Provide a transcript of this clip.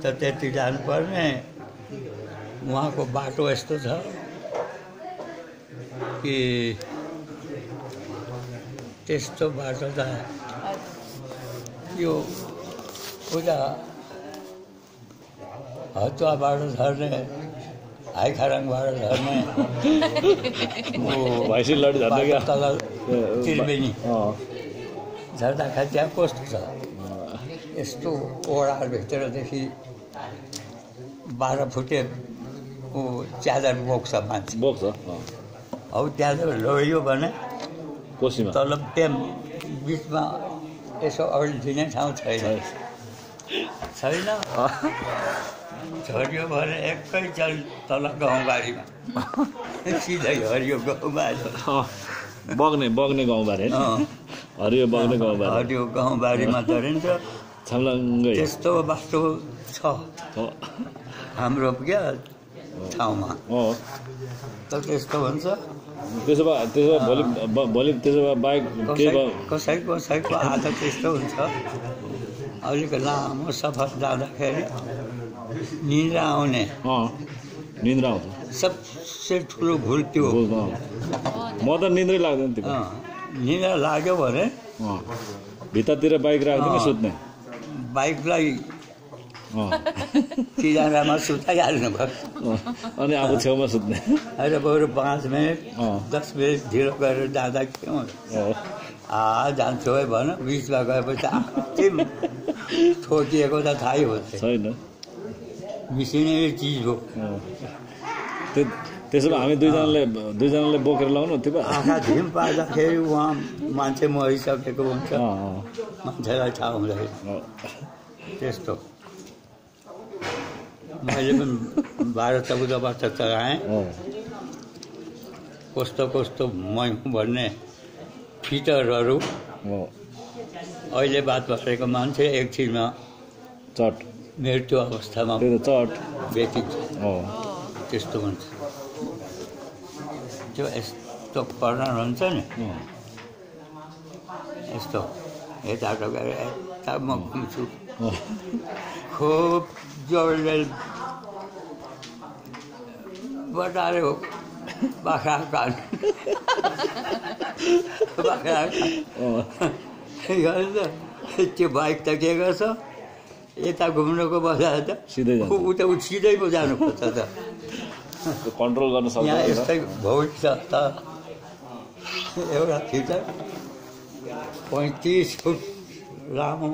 त त्यति जानुपर्ने। उहाँको बाटो यस्तो छ कि त्यस्तो बाटो त यो उता हतुवाबाट झर्ने हाइखराङबाट झर्ने तल त्रिवेणी झर्दाखेरि त्यहाँ कस्तो छ यस्तो ओडारभित्रदेखि 12 फुटे च्यादर बोक्छ मान्छे हौ त्यहाँ लड्यो भने कोसीमा तल प्याम बिचमा यसो अल्झिने ठाउँ छैन झर्यो भने एकैचल तल गाउँबारीमा सिधै हरियो गाउँबारी बग्ने गाउँबारी हरियो बग्ने गाउँबारी हरियो गाउँबारीमा झरिन्छ छम्लङ्गै त्यस्तो बाटो छ हाम्रो क्या ठाउँमा त त्यस्तो हुन्छ। त्यसो भए भोलि त्यसो भए बाइक कसैको आदत त्यस्तो हुन्छ। अलिक लामो सफर जाँदाखेरि निन्द्रा आउने निन्द्रा आउँछ सबसे ठुलो भुल त्यो हो। म त निन्द्रै लाग्दैन त्यो निन्द्रा लाग्यो भने भित्रतिर बाइक राख्दैन सुत्ने बाइकलाई किनारामा सुताइहाल्नु भयो अनि आफू छेउमा सुत्ने अहिले बरु 5 मिनट 10 मिनट ढिलो गरेर जाँदा के हुन्छ जान्छु है भन बिचमा गएपछि ठोकिएको त थाहै हुन्छ छैन मिसिने चिज हो। त्यसो भए हामी दुईजनाले बोकेर लाउनु त्यो आँखा झिम पार्दाखेरि उहाँ मान्छे मरिसकेको हुन्छ मान्छेलाई थाहा हुँदैन त्यस्तो। मैले पनि 12-14 वर्ष चलाएँ कस्तो मै भन्ने फिटरहरू अहिले बात भएको मान्छे एकछिनमा चट मृत्यु अवस्थामा चट व्यतीत त्यस्तो हुन्छ। त्यो यस्तो कर्नर हुन्छ नि यस्तो यताबाट गएर यता म घुम्छु खुब जोडले बटार्यो बाख्रा काट त्यो बाइक त के गर्छ यता घुम्नुको बजाएर त उता सिधै पो जानुपर्छ त कन्ट्रोल गर्न सक्छ। यहाँ यस्तै भौड छ त एउटा फिटर 35 फुट लामो